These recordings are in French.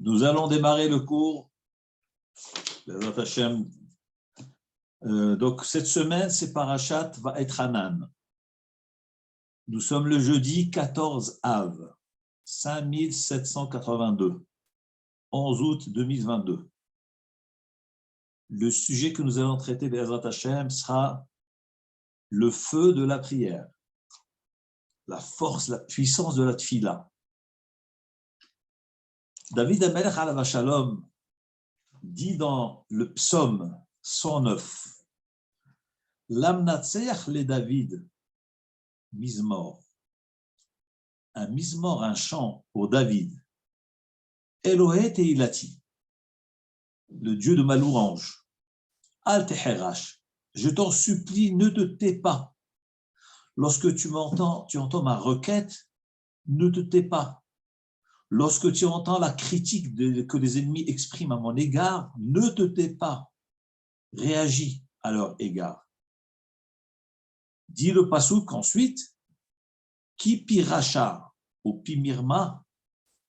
Nous allons démarrer le cours. Bezrat Hashem. Donc, cette semaine, c'est Parashat Va'etchanan. Nous sommes le jeudi 14 Av, 5782, 11 août 2022. Le sujet que nous allons traiter, Bezrat Hashem, sera le feu de la prière, la force, la puissance de la tfila. David HaMelech alav shalom dit dans le psaume 109, L'amnatseach le David, Mizmor, un Mizmor, un chant pour David, Elohe Teilati, le Dieu de ma louange, Al Teherash, je t'en supplie, ne te tais pas. Lorsque tu entends ma requête, ne te tais pas. Lorsque tu entends la critique que les ennemis expriment à mon égard, ne te tais pas. Réagis à leur égard. Dit le pasouk ensuite, Ki pi racha ou pi mirma,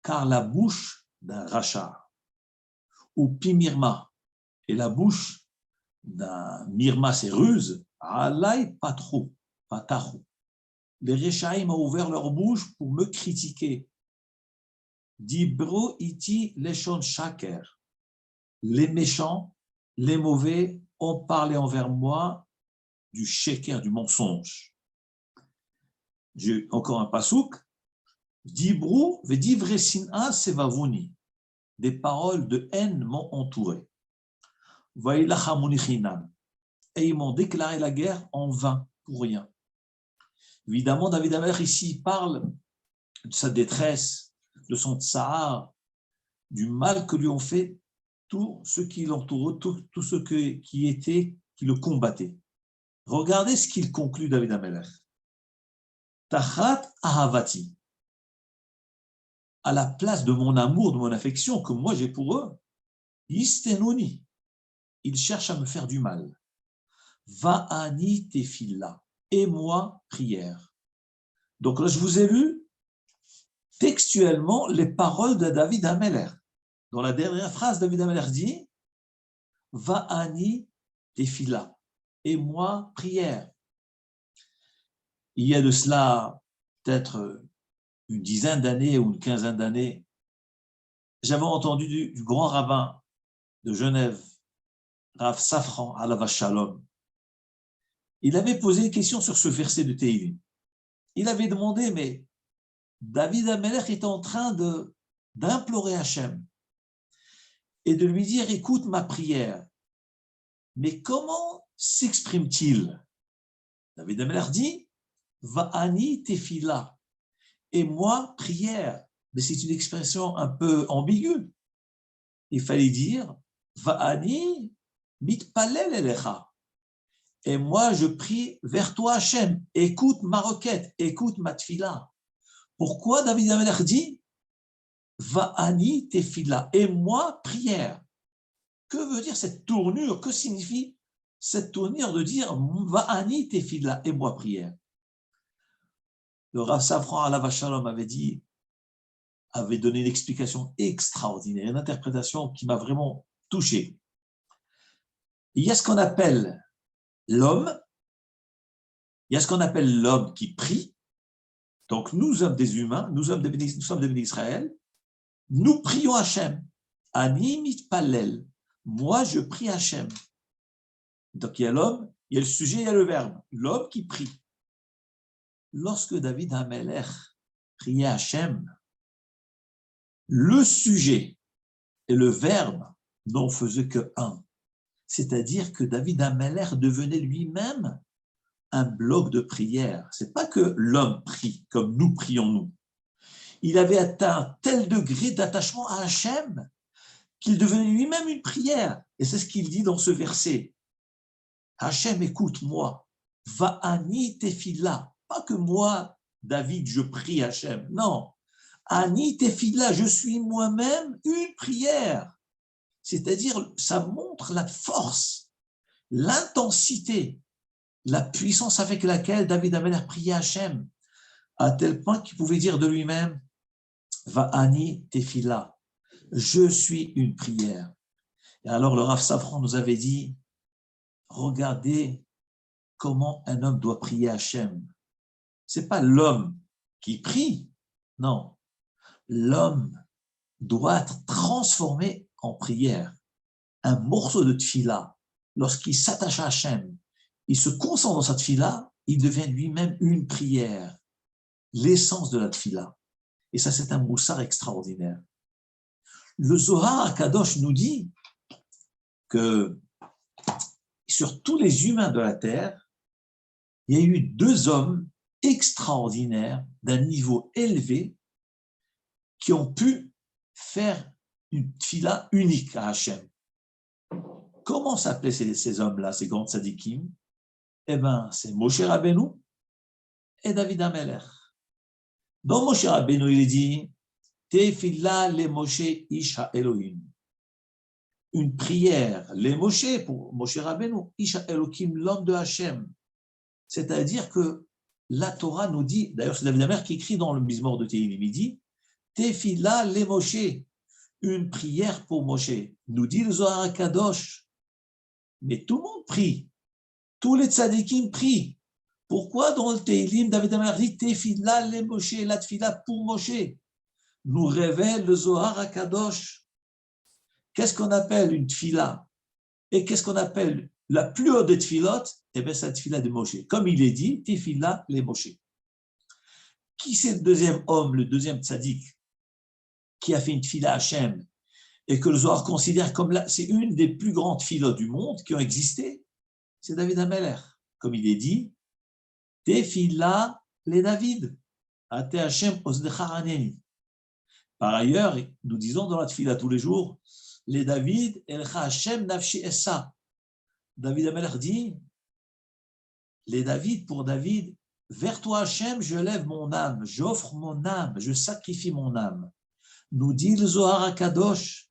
car la bouche d'un racha, ou pi mirma, et la bouche d'un mirma, c'est ruse, alay patru, pataru. Les Rechaïm ont ouvert leur bouche pour me critiquer. Dibro iti leshon shaker. Les méchants, les mauvais ont parlé envers moi du sheker, du mensonge. J'ai encore un pasouk. Dibro vedivre sin'a sevavuni. Des paroles de haine m'ont entouré. Vailachamuni chinam. Et ils m'ont déclaré la guerre en vain, pour rien. Évidemment, David HaMelech ici parle de sa détresse, de son tsar, du mal que lui ont fait tous ceux qui l'entouraient, tous ceux qui le combattaient. Regardez ce qu'il conclut, David HaMelech. Tachat ahavati, à la place de mon amour, de mon affection que moi j'ai pour eux, yistenoni, ils cherchent à me faire du mal. Va'ani tefilla, et moi, prière. Donc là, je vous ai lu textuellement les paroles de David HaMelech. Dans la dernière phrase, David HaMelech dit Va'ani tefila, et moi, prière. Il y a de cela peut-être une dizaine d'années ou une quinzaine d'années, j'avais entendu du grand rabbin de Genève, Rav Safran alav shalom. Il avait posé une question sur ce verset de Tehillim. Il avait demandé, mais David HaMelech est en train d'implorer Hachem et de lui dire, écoute ma prière. Mais comment s'exprime-t-il? David HaMelech dit, Va'ani tefila, et moi, prière. Mais c'est une expression un peu ambiguë. Il fallait dire, Va'ani mitpalel elecha, et moi, je prie vers toi, Hachem. Écoute ma requête, écoute ma tefila. Pourquoi David HaMelech dit Va'ani tefila, et moi, prière? Que veut dire cette tournure? Que signifie cette tournure de dire Va'ani tefila, et moi, prière? Le Rav Safran alav shalom avait donné une explication extraordinaire, une interprétation qui m'a vraiment touché. Il y a ce qu'on appelle l'homme, il y a ce qu'on appelle l'homme qui prie. Donc nous sommes des humains, nous sommes des bénis d'Israël, nous prions Hachem. Ani mitpalel, moi je prie Hachem. Donc il y a l'homme, il y a le sujet, il y a le verbe, l'homme qui prie. Lorsque David HaMelech priait Hachem, le sujet et le verbe n'en faisaient que un. C'est-à-dire que David HaMelech devenait lui-même un bloc de prière. Ce n'est pas que l'homme prie comme nous prions nous. Il avait atteint un tel degré d'attachement à Hachem qu'il devenait lui-même une prière. Et c'est ce qu'il dit dans ce verset. Hachem, écoute-moi. Va'ani tefila. Pas que moi, David, je prie Hachem. Non. Ani tefila, je suis moi-même une prière. C'est-à-dire, ça montre la force, l'intensité, la puissance avec laquelle David HaMelech priait Hachem, à tel point qu'il pouvait dire de lui-même Va'ani tefila. Je suis une prière. Et alors le Rav Safran nous avait dit, regardez comment un homme doit prier Hachem. Ce n'est pas l'homme qui prie, non. L'homme doit être transformé en prière. Un morceau de tfila, lorsqu'il s'attache à Hachem, il se concentre dans sa tfila, il devient lui-même une prière, l'essence de la tfila. Et ça, c'est un moussard extraordinaire. Le Zohar Akadosh nous dit que sur tous les humains de la terre, il y a eu 2 hommes extraordinaires d'un niveau élevé qui ont pu faire une tfila unique à Hachem. Comment s'appelaient ces hommes-là, ces grands tzadikim? Eh bien, c'est Moshe Rabbeinu et David HaMelech. Dans Moshe Rabbeinu, il dit Tefila le Moshe Ish HaElohim. Une prière, les Moshe, pour Moshe Rabbeinu, Ish HaElohim, l'homme de Hachem. C'est-à-dire que la Torah nous dit, d'ailleurs c'est David HaMelech qui écrit dans le Mizmor de Tehillim, il dit Tefila le Moshe, une prière pour Moshe. Nous dit le Zohar HaKadosh. Mais tout le monde prie. Tous les tzadikim prient. Pourquoi dans le Tehillim, David HaMelech dit Tefila le Moshe, la tefila pour Moshe? Nous révèle le Zohar HaKadosh. Qu'est-ce qu'on appelle une tefila? Et qu'est-ce qu'on appelle la plus haute des tefilot? Eh bien, c'est la tefila de Moshe. Comme il est dit, Tefila le Moshe. Qui c'est le deuxième homme, le deuxième tzadik, qui a fait une tefila à Hachem et que le Zohar considère comme c'est une des plus grandes tefilot du monde qui ont existé? C'est David HaMelech. Comme il est dit, Tefila les David, Ate Hashem osdecha haneni. Par ailleurs, nous disons dans la tefila tous les jours, les David, Elcha Hashem nafshi essa. David HaMelech dit, les David pour David, vers toi Hashem, je lève mon âme, j'offre mon âme, je sacrifie mon âme. Nous dit le Zohar HaKadosh.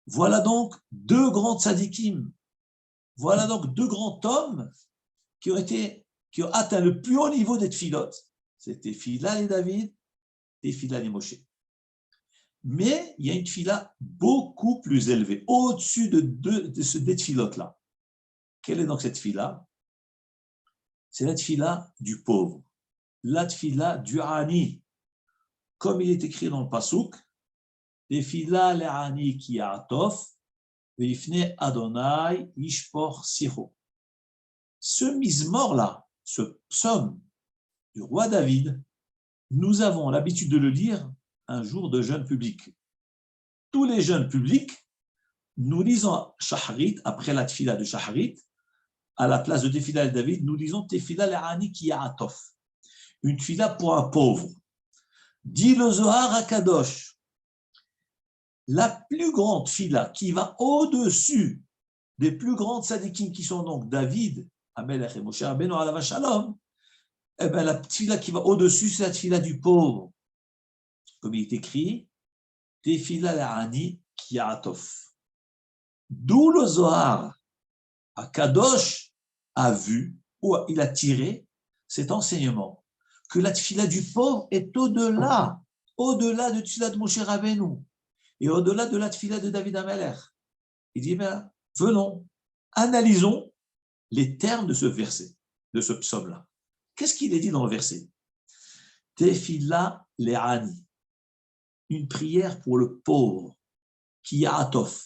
Voilà donc 2 grands tzadikim. Voilà donc 2 grands hommes qui ont atteint le plus haut niveau des tefilot. C'était Tefila et David, Tefila et Moshe. Mais il y a une tefila beaucoup plus élevée, au-dessus de ce des tefilot-là. Quelle est donc cette tefila? C'est la tefila du pauvre, la tefila du ani. Comme il est écrit dans le Pasuk, Tefila le'ani ki ya'atof, ve'ifne Adonai yishpor sicho. Ce mizmor-là, ce psaume du roi David, nous avons l'habitude de le lire un jour de jeûne public. Tous les jeûnes publics, nous lisons Shaharit, après la tefila de Shaharit, à la place de Tefila de David, nous lisons Tefila le'ani ki ya'atof, une tefila pour un pauvre. Dit le Zohar HaKadosh, la plus grande tefila qui va au-dessus des plus grandes tzadikim qui sont donc David, HaMelech et Moshe Rabbeinu alav shalom, eh bien, la tefila qui va au-dessus, c'est la tefila du pauvre. Comme il est écrit, Tefila le'ani ki ya'atof. D'où le Zohar HaKadosh a vu, ou il a tiré cet enseignement, que la tefila du pauvre est au-delà de tefila de Moshe Rabbeinu et au-delà de la tefila de David HaMelech. Il dit, ben, venons, analysons les termes de ce verset, de ce psaume-là. Qu'est-ce qu'il est dit dans le verset? Tefila le'ani, une prière pour le pauvre, qui ya'atof.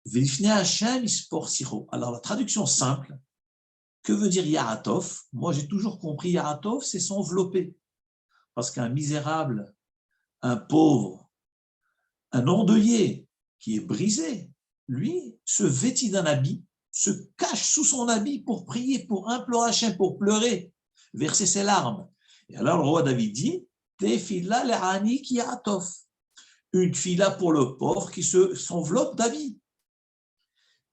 V'ifnei Hashem ispor sicho. Alors la traduction simple, que veut dire ya'atof? Moi j'ai toujours compris ya'atof, c'est s'envelopper. Parce qu'un misérable, un pauvre, un endeuillé qui est brisé, lui se vêtit d'un habit, se cache sous son habit pour prier, pour implorer Hachem, pour pleurer, verser ses larmes. Et alors le roi David dit, Tefila le'ani ki ya'atof, une tefila pour le pauvre qui s'enveloppe d'habit.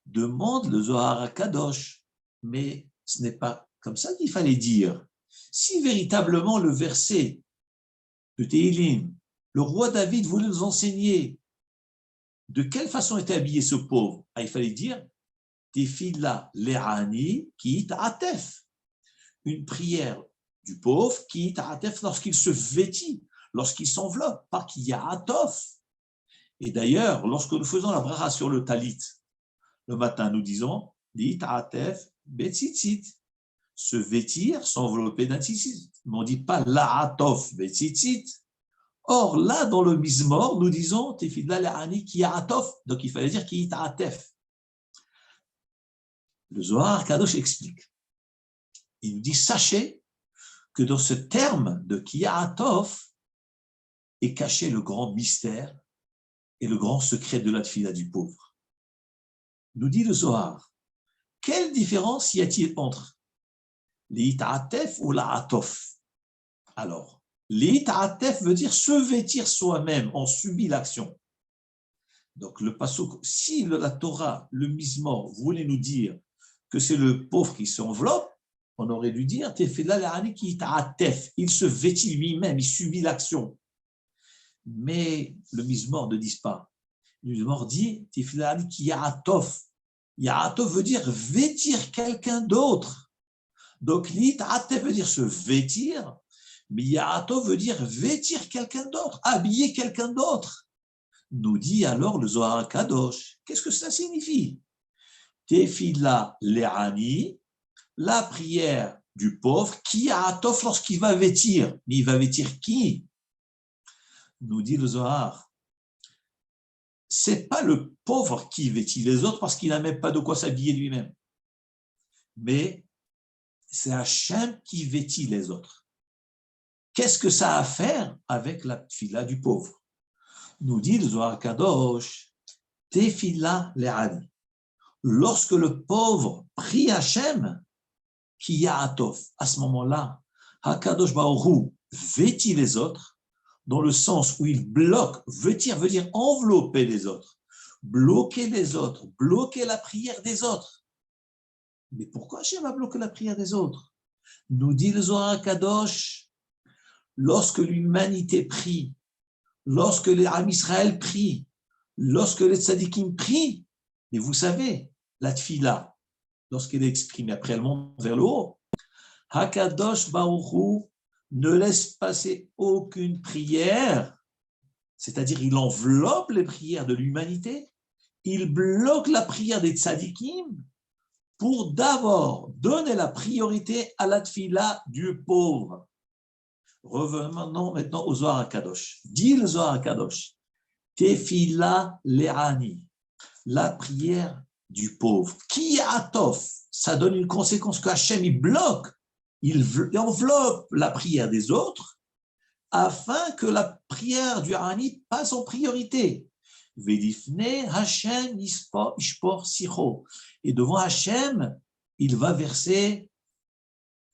Demande le Zohar HaKadosh, mais ce n'est pas comme ça qu'il fallait dire. Si véritablement le verset de Tehillim, le roi David voulait nous enseigner de quelle façon était habillé ce pauvre, il fallait dire Tefila le'ani ki ta'atef, une prière du pauvre qui ta'atef lorsqu'il se vêtit, lorsqu'il s'enveloppe, pas qu'il y a atof. Et d'ailleurs, lorsque nous faisons la bracha sur le talit, le matin, nous disons Li'atef betzitzit, se vêtir, s'envelopper d'un tzitzit. Mais on ne dit pas la'atof betzitzit. Or, là, dans le Mizmor, nous disons Tefila le'ani ki ya'atof. Donc, il fallait dire ki yita'atef. Le Zohar Kadosh explique. Il nous dit sachez que dans ce terme de ki ya'atof est caché le grand mystère et le grand secret de la tefila du pauvre. Nous dit le Zohar, quelle différence y a-t-il entre l'ita'atef ou l'atof? Alors, l'ita'atef veut dire se vêtir soi-même, on subit l'action. Donc, le pasuk, si la Torah, le Mizmor, voulait nous dire que c'est le pauvre qui s'enveloppe, on aurait dû dire tefila le'ani ki ita'atef, il se vêtit lui-même, il subit l'action. Mais le Mizmor ne dit pas. Le Mizmor dit tefila le'ani ki ya'atof. Ya'atof veut dire vêtir quelqu'un d'autre. Donc, l'ita'atef veut dire se vêtir, mais ya'atof veut dire vêtir quelqu'un d'autre, habiller quelqu'un d'autre. Nous dit alors le Zohar Kadosh. Qu'est-ce que ça signifie? Tefila le'ani, la prière du pauvre, qui ya'atof lorsqu'il va vêtir. Mais il va vêtir qui? Nous dit le Zohar. C'est pas le pauvre qui vêtit les autres parce qu'il n'a même pas de quoi s'habiller lui-même. Mais c'est Hachem qui vêtit les autres. Qu'est-ce que ça a à faire avec la tefila du pauvre? Nous dit le Zohar Kadosh, tefila le'ani. Lorsque le pauvre prie Hachem, qui ya'atof, à ce moment-là, Hakadosh Baruch Hu vêtit les autres, dans le sens où il bloque, vêtir veut dire envelopper les autres, bloquer les autres, bloquer la prière des autres. Mais pourquoi Hachem a bloqué la prière des autres? Nous dit le Zohar Kadosh, lorsque l'humanité prie, lorsque les Am Israël prient, lorsque les tzadikim prient, et vous savez, la tfila, lorsqu'elle est exprimée, après elle monte vers le haut, Hakadosh Baruch Hu ne laisse passer aucune prière, c'est-à-dire il enveloppe les prières de l'humanité, il bloque la prière des tzadikim pour d'abord donner la priorité à la tfila du pauvre. Revenons maintenant au Zohar HaKadosh. Dit le Zohar HaKadosh, tefila le'ani, la prière du pauvre. Qui atof, ça donne une conséquence que Hachem il bloque, il enveloppe la prière des autres afin que la prière du Hani passe en priorité. Vedifne Hachem ishpor sicho. Et devant Hachem, il va verser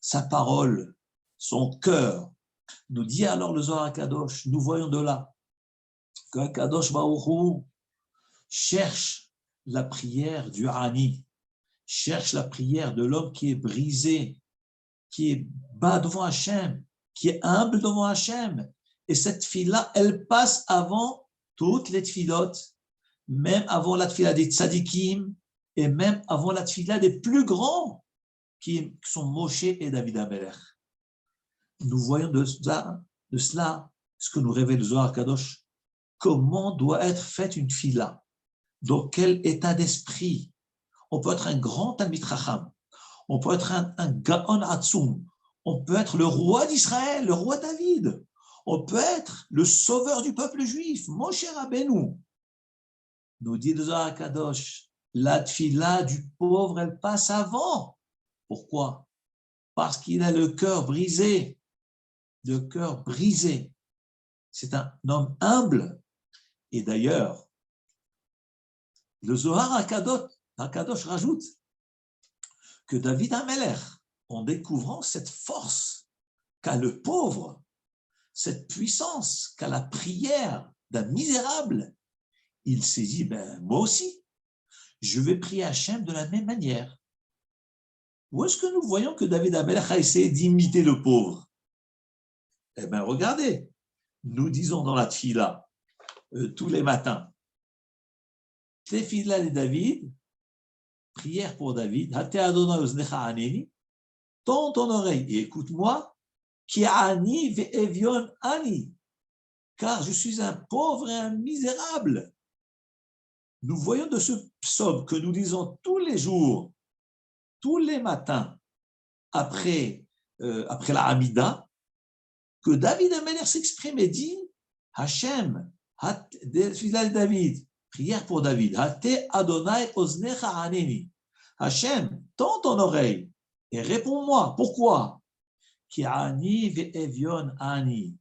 sa parole, son cœur. Nous dit alors le Zohar HaKadosh, nous voyons de là que HaKadosh Baruch Hu cherche la prière du Hani, cherche la prière de l'homme qui est brisé, qui est bas devant Hachem, qui est humble devant Hachem. Et cette fille-là, elle passe avant toutes les tfilotes, même avant la tfila des tzadikim, et même avant la tfila des plus grands, qui sont Moshe et David HaMelech. Nous voyons de cela ce que nous révèle le Zohar Kadosh, comment doit être faite une tfila, dans quel état d'esprit. On peut être un grand Talmid Chacham, on peut être un Gaon Atzum, on peut être le roi d'Israël, le roi David, on peut être le sauveur du peuple juif, Moshe Rabbeinu. Nous dit le Zohar Kadosh, la tfila du pauvre, elle passe avant. Pourquoi? Parce qu'il a le cœur brisé. Le cœur brisé. C'est un homme humble. Et d'ailleurs, le Zohar HaKadosh rajoute que David HaMelech, en découvrant cette force qu'a le pauvre, cette puissance qu'a la prière d'un misérable, il s'est dit, moi aussi, je vais prier Hachem de la même manière. Où est-ce que nous voyons que David HaMelech a essayé d'imiter le pauvre? Eh bien, regardez, nous disons dans la tfila, tous les matins, Tefila de David, prière pour David, Hate Adonai oznecha aneni, tends ton oreille et écoute-moi, ki ani ve'evion ani, car je suis un pauvre et un misérable. Nous voyons de ce psaume que nous lisons tous les jours, tous les matins, après la Hamida, que David Ameler s'exprime et dit Hachem, David, prière pour David, Hate Adonai Oznecha Aneni. Hachem, tends ton oreille et réponds-moi. Pourquoi? Ki ani ve'evion ani.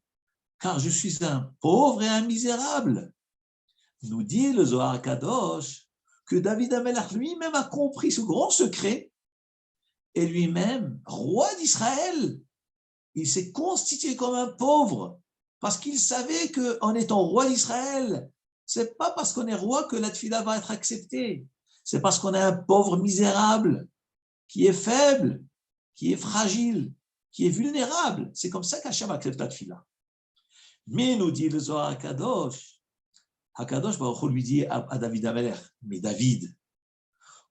Car je suis un pauvre et un misérable. Nous dit le Zohar Kadosh que David Amelach lui-même a compris ce grand secret et lui-même, roi d'Israël, il s'est constitué comme un pauvre parce qu'il savait qu'en étant roi d'Israël, c'est pas parce qu'on est roi que la tefila va être acceptée. C'est parce qu'on est un pauvre misérable qui est faible, qui est fragile, qui est vulnérable. C'est comme ça qu'Hachem accepte la tefila. Mais nous dit le Zohar Kadosh, Hakadosh Baruch Hu lui dit à David Amelech, mais David,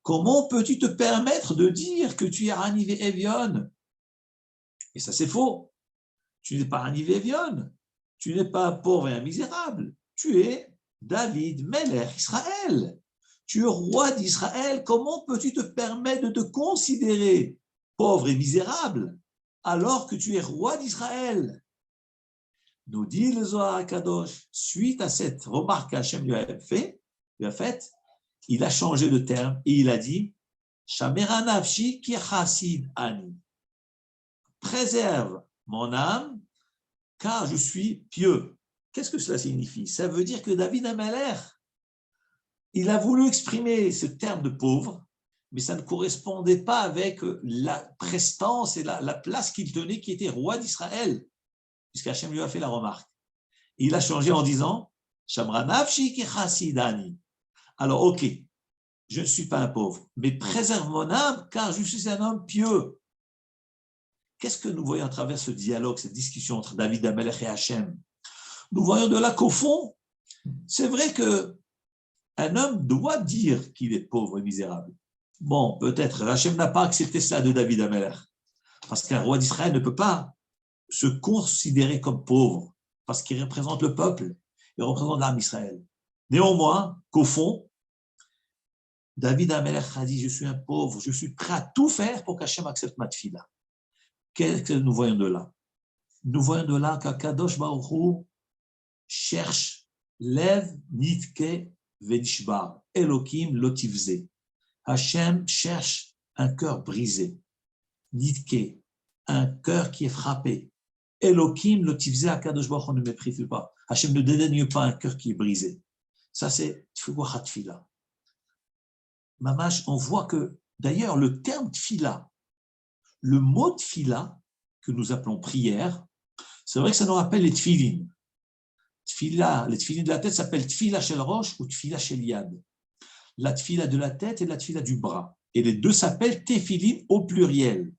comment peux-tu te permettre de dire que tu es Ani ve'evion? Et ça c'est faux. Tu n'es pas Ani ve'evion. Tu n'es pas un pauvre et un misérable. Tu es David Melech Israël. Tu es roi d'Israël. Comment peux-tu te permettre de te considérer pauvre et misérable alors que tu es roi d'Israël? Nous dit le Zohar Kadosh, suite à cette remarque qu'Hachem lui a faite, il a changé de terme et il a dit Shamera nafshi ki chassid ani. Préserve mon âme car je suis pieux. Qu'est-ce que cela signifie? Ça veut dire que David Ameler, il a voulu exprimer ce terme de pauvre, mais ça ne correspondait pas avec la prestance et la place qu'il tenait, qui était roi d'Israël, puisqu'Hachem lui a fait la remarque. Et il a changé en disant Shamra nafshi ki chassid ani. Alors, ok, je ne suis pas un pauvre, mais préserve mon âme car je suis un homme pieux. Qu'est-ce que nous voyons à travers ce dialogue, cette discussion entre David Amelech et Hachem? Nous voyons de là qu'au fond, c'est vrai qu'un homme doit dire qu'il est pauvre et misérable. Bon, peut-être, Hachem n'a pas accepté cela de David Amelech, parce qu'un roi d'Israël ne peut pas se considérer comme pauvre, parce qu'il représente le peuple, il représente l'âme d'Israël. Néanmoins, qu'au fond, David Amelech a dit, je suis un pauvre, je suis prêt à tout faire pour qu'Hachem accepte ma tefila. Qu'est-ce que nous voyons de là? Nous voyons de là qu'Akadosh Baruch Hu cherche Lev Nitke Venishbar, Elohim Lotivze. Hachem cherche un cœur brisé, Nitke, un cœur qui est frappé. Elohim Lotivze, Akadosh Baruch Hu ne méprise pas. Hachem ne dédaigne pas un cœur qui est brisé. Ça, c'est Tfouah Tfila. Mamash, on voit que, d'ailleurs, le terme Tfila, le mot tfila, que nous appelons prière, c'est vrai que ça nous rappelle les tfilin. Tfila, les tfilin de la tête s'appellent tfila shel rosh ou tfila shel yad. La tfila de la tête et la tfila du bras. Et les deux s'appellent tefilin au pluriel.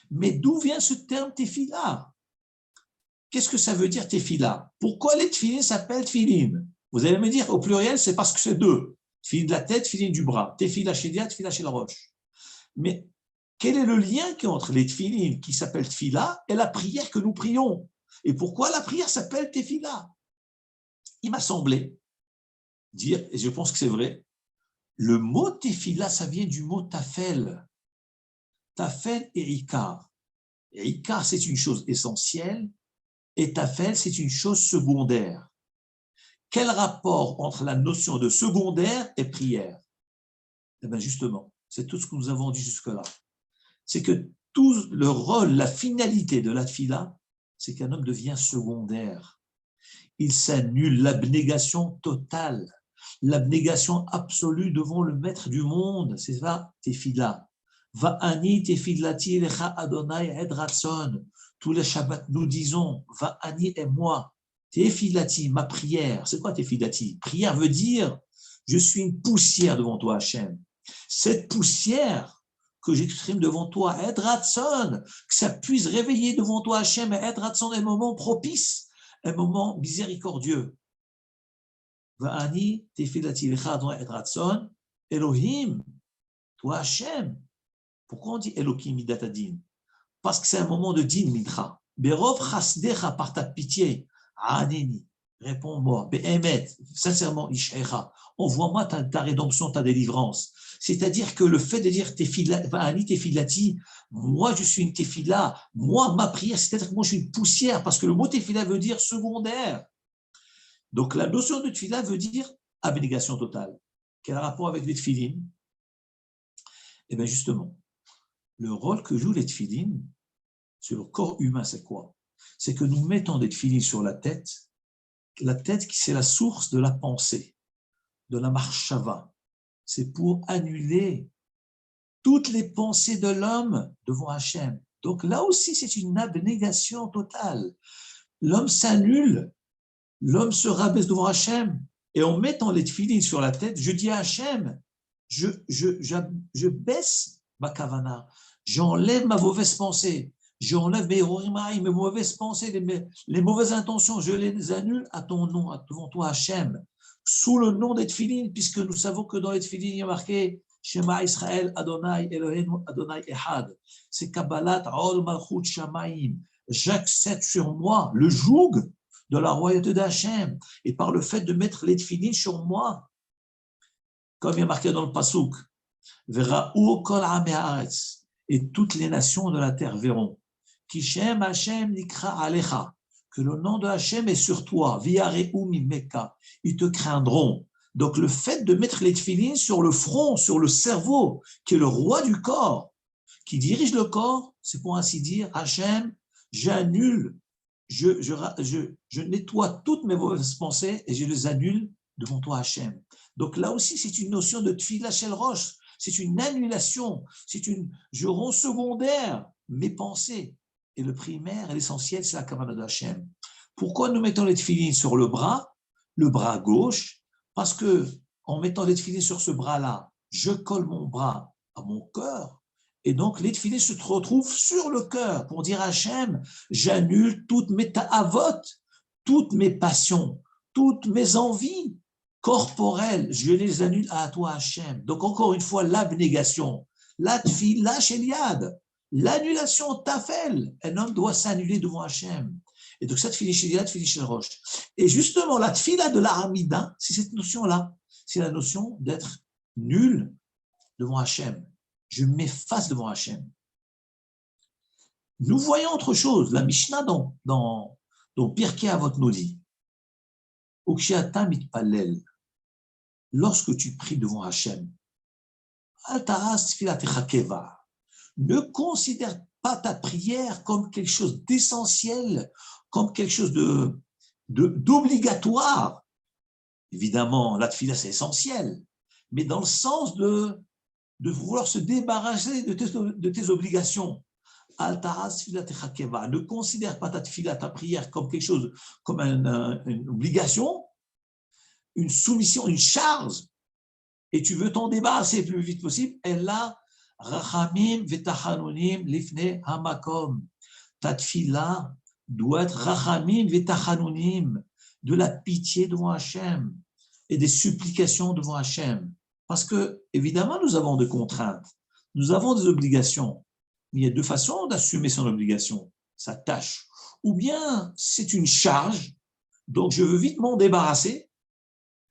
Mais d'où vient ce terme tefila? Qu'est-ce que ça veut dire tefila? Pourquoi les tfilin s'appellent tfilin? Vous allez me dire, au pluriel, c'est parce que c'est deux. Tfilin de la tête, tfilin du bras. Tefila shel yad, tfila shel rosh. Mais quel est le lien qui est entre les tefilin qui s'appellent tefila et la prière que nous prions? Et pourquoi la prière s'appelle tefila? Il m'a semblé dire, et je pense que c'est vrai, le mot tefila, ça vient du mot tafel. Tafel et ikar. Et ikar, c'est une chose essentielle, et tafel, c'est une chose secondaire. Quel rapport entre la notion de secondaire et prière? Eh bien justement, c'est tout ce que nous avons dit jusque-là. C'est que tout le rôle, la finalité de la tefila, c'est qu'un homme devient secondaire. Il s'annule l'abnégation totale, l'abnégation absolue devant le maître du monde. C'est ça, tefila. Va'ani tefilati lecha Adonai ed ratson. Tous les Shabbats, nous disons, Va'ani et moi. Tefilati, ma prière. C'est quoi tefilati? Prière veut dire, je suis une poussière devant toi, Hachem. Cette poussière que j'exprime devant toi, Ed Ratson, que ça puisse réveiller devant toi, Hachem, Ed Ratson, un moment propice, un moment miséricordieux. Va'ani tefilati lecha Adonai ed ratson, Elohim, toi Hachem. Pourquoi on dit Elohim midatadin? Parce que c'est un moment de din midra. Berov chasdecha, par ta pitié, aneni. Réponds-moi, Be'emet, sincèrement, Ish'echa, envoie-moi ta rédemption, ta délivrance. C'est-à-dire que le fait de dire Va'ani tefilati, moi je suis une tefila, moi ma prière, c'est-à-dire que moi je suis une poussière, parce que le mot tefila veut dire secondaire. Donc la notion de tefila veut dire abnégation totale. Quel rapport avec les tefilines? Eh bien justement, le rôle que jouent les tefilines sur le corps humain, c'est quoi? C'est que nous mettons des tefilines sur la tête qui c'est la source de la pensée, de la marshava. C'est pour annuler toutes les pensées de l'homme devant Hachem. Donc là aussi, c'est une abnégation totale. L'homme s'annule, l'homme se rabaisse devant Hachem, et en mettant les tefilines sur la tête, je dis à Hachem, je baisse ma kavana, j'enlève ma mauvaise pensée, j'enlève mes mauvaises pensées, les mauvaises intentions, je les annule à ton nom, devant toi Hachem, sous le nom des tefilines, puisque nous savons que dans les tefilines, il y a marqué Shema Israël Adonai Eloheinu Adonai Echad. C'est Kabbalat Ol Malchut Shamaim. J'accepte sur moi le joug de la royauté d'Hachem. Et par le fait de mettre les tefilines sur moi, comme il y a marqué dans le Pasuk, Vera'u kol amei haaretz, et toutes les nations de la terre verront, Kishem Hachem nikra alecha, que le nom de Hachem est sur toi, Viareu mimeka, ils te craindront. Donc le fait de mettre les tefilines sur le front, sur le cerveau, qui est le roi du corps, qui dirige le corps, c'est pour ainsi dire, Hachem, j'annule, je nettoie toutes mes mauvaises pensées et je les annule devant toi Hachem. Donc là aussi, c'est une notion de tefila shel rosh, c'est une annulation, je rends secondaire mes pensées. Et le primaire et l'essentiel, c'est la kavana de Hachem. Pourquoi nous mettons les tefilines sur le bras gauche? Parce que en mettant les tefilines sur ce bras-là, je colle mon bras à mon cœur, et donc les tefilines se retrouvent sur le cœur pour dire à Hachem, j'annule toutes mes ta'avot, toutes mes passions, toutes mes envies corporelles, je les annule à toi Hachem. Donc encore une fois, l'abnégation, la tefila shel yad, l'annulation tafel, un homme doit s'annuler devant Hachem. Et donc, ça, tefila shel yad, tefila shel rosh. Et justement, la tefila de l'Aramida, c'est cette notion-là. C'est la notion d'être nul devant Hachem. Je m'efface devant Hachem. Nous voyons autre chose. La Mishnah dans Pirkei Avot nous dit, Uksheata mitpalel, lorsque tu pries devant Hachem, ne considère pas ta prière comme quelque chose d'essentiel, comme quelque chose d'obligatoire. Évidemment, la tefila, c'est essentiel, mais dans le sens de vouloir se débarrasser de tes obligations. Ne considère pas ta tefila, ta prière, comme quelque chose, comme une obligation, une soumission, une charge, et tu veux t'en débarrasser le plus vite possible. Et là, rachamim v'tachanunim lifnei hamakom. Ta tefila doit être rachamim v'tachanunim, de la pitié devant Hachem et des supplications devant Hachem. Parce que, évidemment, nous avons des contraintes, nous avons des obligations. Mais il y a deux façons d'assumer son obligation, sa tâche. Ou bien c'est une charge, donc je veux vite m'en débarrasser.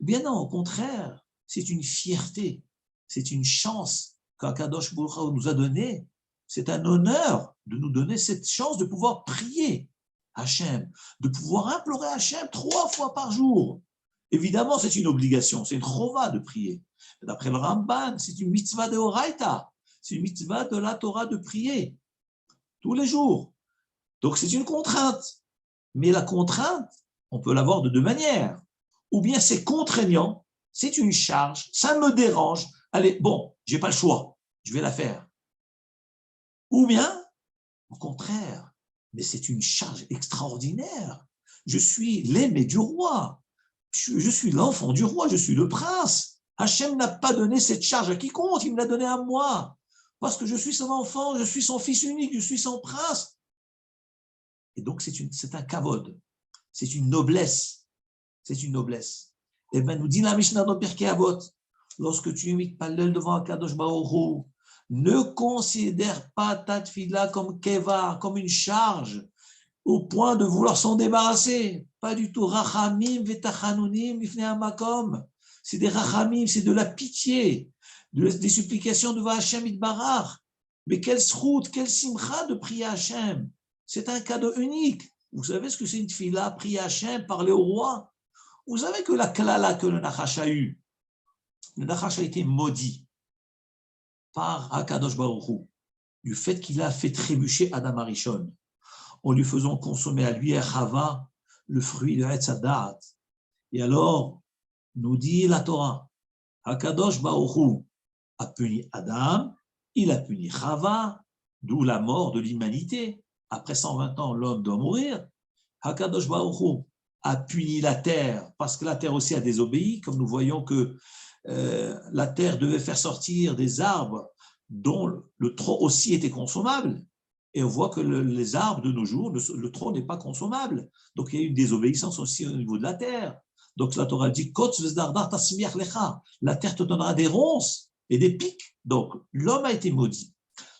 Ou bien non, au contraire, c'est une fierté, c'est une chance qu'Akadosh Baruch Hu nous a donnée. C'est un honneur de nous donner cette chance de pouvoir prier Hachem, de pouvoir implorer Hachem 3 fois par jour. Évidemment, c'est une obligation, c'est une chova de prier. D'après le Ramban, c'est une mitzvah de Horaïta, c'est une mitzvah de la Torah de prier tous les jours. Donc c'est une contrainte. Mais la contrainte, on peut l'avoir de deux manières. Ou bien c'est contraignant, c'est une charge, ça me dérange. Allez, bon, j'ai pas le choix, je vais la faire. Ou bien, au contraire, mais c'est une charge extraordinaire. Je suis l'aimé du roi. Je suis l'enfant du roi, je suis le prince. Hachem n'a pas donné cette charge à quiconque, il me l'a donnée à moi. Parce que je suis son enfant, je suis son fils unique, je suis son prince. Et donc, c'est un kavod, c'est une noblesse. C'est une noblesse. Et bien, nous dit la Mishnah dans Pirkei Avot, lorsque tu imites Palel devant Akadosh Baruch Hu, ne considère pas ta tefila comme keva, comme une charge. au point de vouloir s'en débarrasser. Pas du tout. Rachamim vetachanunim lifnei hamakom. C'est des rachamim, c'est de la pitié, des supplications devant Hachem Itbarach. Mais quelle sroute, quelle simcha de prier Hachem. C'est un cadeau unique. Vous savez ce que c'est une tefila, prier Hachem, parler au roi. Vous savez que la klala que le Nachash a eu, le Nachash a été maudit par Akadosh Baruch Hu, du fait qu'il a fait trébucher Adam Arishon, en lui faisant consommer à lui et à Chava le fruit de Etz Hadat. Et alors, nous dit la Torah, Akadosh Baruch Hu a puni Adam, il a puni Chava, d'où la mort de l'humanité. Après 120 ans, l'homme doit mourir. Akadosh Baruch Hu a puni la terre, parce que la terre aussi a désobéi, comme nous voyons que la terre devait faire sortir des arbres dont le tronc aussi était consommable. Et on voit que les arbres de nos jours, le tronc n'est pas consommable. Donc il y a eu une désobéissance aussi au niveau de la terre. Donc la Torah dit la terre te donnera des ronces et des pics. Donc l'homme a été maudit,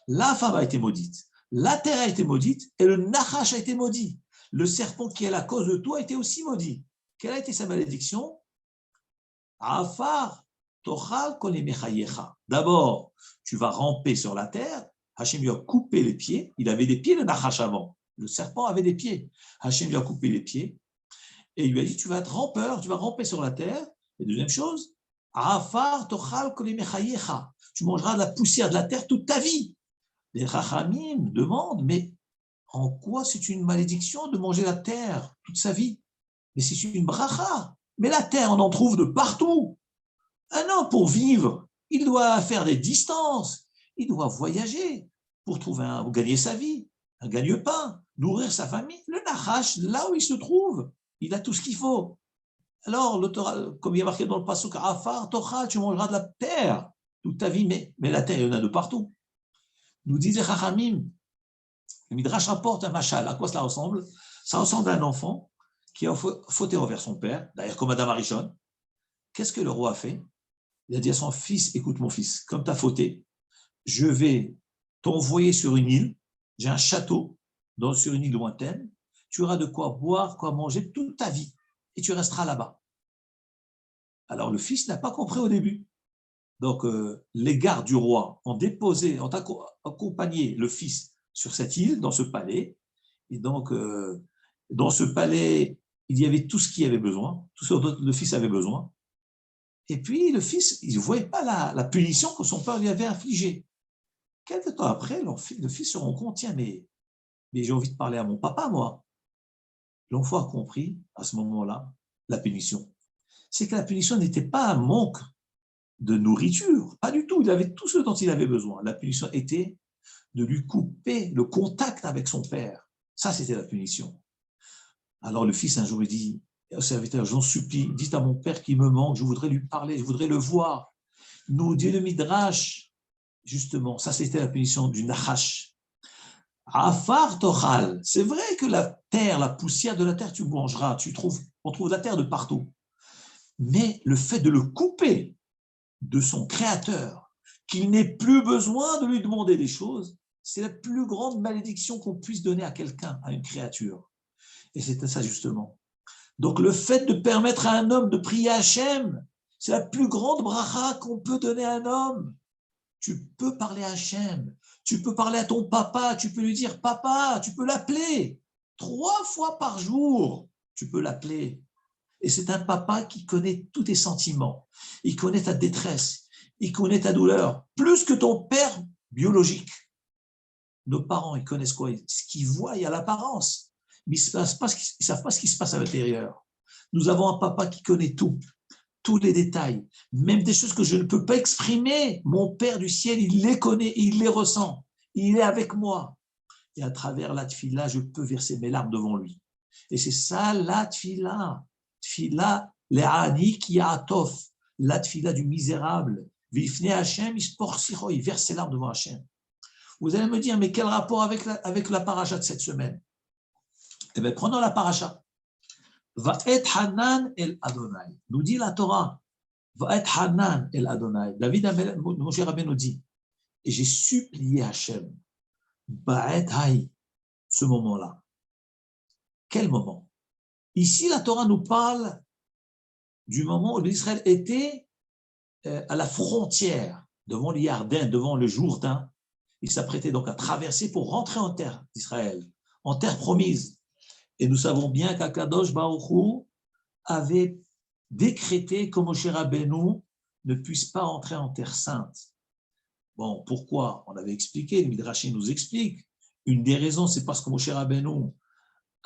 la femme a été maudite, la terre a été maudite et le Nachash a été maudit. Le serpent qui est la cause de tout a été aussi maudit. Quelle a été sa malédiction? Afar tochal kolemechayecha. D'abord, tu vas ramper sur la terre. Hachem lui a coupé les pieds. Il avait des pieds, le Nachash avant. Le serpent avait des pieds. Hachem lui a coupé les pieds. Et il lui a dit, tu vas être rampeur, tu vas ramper sur la terre. Et deuxième chose, Afar tochal kolemechayecha. Tu mangeras de la poussière de la terre toute ta vie. Les Chachamim demandent, mais en quoi c'est une malédiction de manger la terre toute sa vie? Mais c'est une bracha. Mais la terre, on en trouve de partout. Un homme, pour vivre, il doit faire des distances, il doit voyager pour gagner sa vie, un gagne-pain, nourrir sa famille. Le Nachash, là où il se trouve, il a tout ce qu'il faut. Alors, comme il y a marqué dans le Pasuk, Afar, Tocha, tu mangeras de la terre toute ta vie, mais la terre, il y en a de partout. Nous disait Chachamim, le Midrash rapporte un machal. À quoi cela ressemble? Ça ressemble à un enfant qui a fauté envers son père, d'ailleurs comme Adam Arishon. Qu'est-ce que le roi a fait? Il a dit à son fils, écoute mon fils, comme tu as fauté, je vais t'envoyer sur une île, j'ai un château sur une île lointaine, tu auras de quoi boire, quoi manger toute ta vie, et tu resteras là-bas. Alors le fils n'a pas compris au début. Donc les gardes du roi ont accompagné le fils sur cette île, dans ce palais, et donc dans ce palais, il y avait tout ce qu'il avait besoin, tout ce dont le fils avait besoin. Et puis le fils, il ne voyait pas la punition que son père lui avait infligée. Quelque temps après, le fils se rend compte, tiens, mais j'ai envie de parler à mon papa, moi. L'enfant a compris, à ce moment-là, la punition. C'est que la punition n'était pas un manque de nourriture, pas du tout. Il avait tout ce dont il avait besoin. La punition était de lui couper le contact avec son père. Ça, c'était la punition. Alors le fils, un jour, il dit au serviteur, j'en supplie, dites à mon père qu'il me manque, je voudrais lui parler, je voudrais le voir. Nous dit le Midrash, justement, ça c'était la punition du Nachash. Afar tochal, c'est vrai que la terre, la poussière de la terre, tu mangeras, on trouve la terre de partout. Mais le fait de le couper de son créateur, qu'il n'ait plus besoin de lui demander des choses, c'est la plus grande malédiction qu'on puisse donner à quelqu'un, à une créature. Et c'était ça justement. Donc le fait de permettre à un homme de prier Hachem, c'est la plus grande bracha qu'on peut donner à un homme. Tu peux parler à Hachem, tu peux parler à ton papa, tu peux lui dire papa, tu peux l'appeler 3 fois par jour, tu peux l'appeler. Et c'est un papa qui connaît tous tes sentiments, il connaît ta détresse, il connaît ta douleur, plus que ton père biologique. Nos parents, ils connaissent quoi? Ce qu'ils voient à l'apparence, mais ils ne savent pas ce qui se passe à l'intérieur. Nous avons un papa qui connaît tout, tous les détails, même des choses que je ne peux pas exprimer. Mon Père du ciel, il les connaît, il les ressent, il est avec moi. Et à travers la tfila, je peux verser mes larmes devant lui. Et c'est ça la tfila. Tfila, le'ani ki atof, la tfila du misérable. Vifne Hashem, il verse ses larmes devant Hashem. Vous allez me dire, mais quel rapport avec la paracha de cette semaine? Eh bien, prenons la paracha. Va'et Hanan el Adonai. Nous dit la Torah. Va'et Hanan el Adonai. David Moshe Rabbeinu dit, et j'ai supplié Hachem. Ba'et Haï, ce moment-là. Quel moment? Ici, la Torah nous parle du moment où Israël était à la frontière, devant le Yardin, devant le Jourdain. Il s'apprêtait donc à traverser pour rentrer en terre d'Israël, en terre promise. Et nous savons bien qu'Akadosh Baruch Hu avait décrété que Moshe Rabbeinu ne puisse pas entrer en terre sainte. Bon, pourquoi? On avait expliqué, le Midrash nous explique. Une des raisons, c'est parce que Moshe Rabbeinu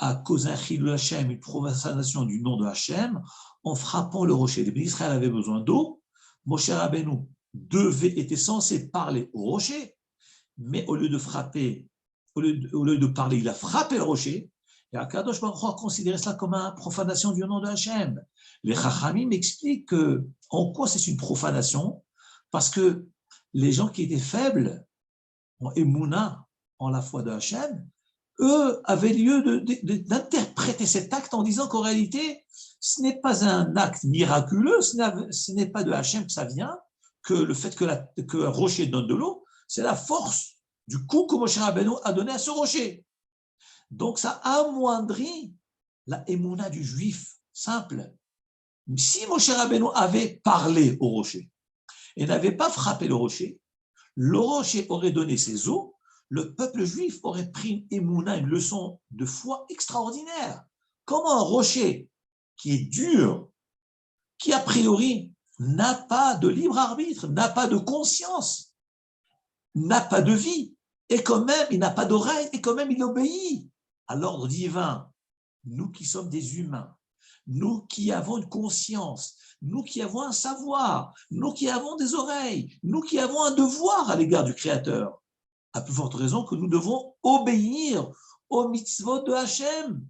a causé un chilul Hashem, une profanation du nom de Hashem, en frappant le rocher. Les Israël avaient besoin d'eau. Moshe Rabbeinu était censé parler au rocher, mais au lieu de frapper, au lieu de parler, il a frappé le rocher. Et Akadosh Baruch Hu a considéré cela comme une profanation du nom de Hashem. Les Chachamim expliquent en quoi c'est une profanation, parce que les gens qui étaient faibles, en Emouna, en la foi de Hashem, eux avaient lieu d'interpréter cet acte en disant qu'en réalité, ce n'est pas un acte miraculeux, ce n'est pas de Hashem que ça vient, que le fait que un rocher donne de l'eau, c'est la force du coup que Moshe Rabbeinu a donné à ce rocher. Donc ça amoindrit la émouna du juif simple. Si Moshe Rabbeinu avait parlé au rocher et n'avait pas frappé le rocher aurait donné ses eaux, le peuple juif aurait pris une émouna, une leçon de foi extraordinaire. Comment un rocher qui est dur, qui a priori n'a pas de libre arbitre, n'a pas de conscience, n'a pas de vie, et quand même il n'a pas d'oreille, et quand même il obéit à l'ordre divin. Nous qui sommes des humains, nous qui avons une conscience, nous qui avons un savoir, nous qui avons des oreilles, nous qui avons un devoir à l'égard du Créateur, à plus forte raison que nous devons obéir aux mitzvot de Hachem.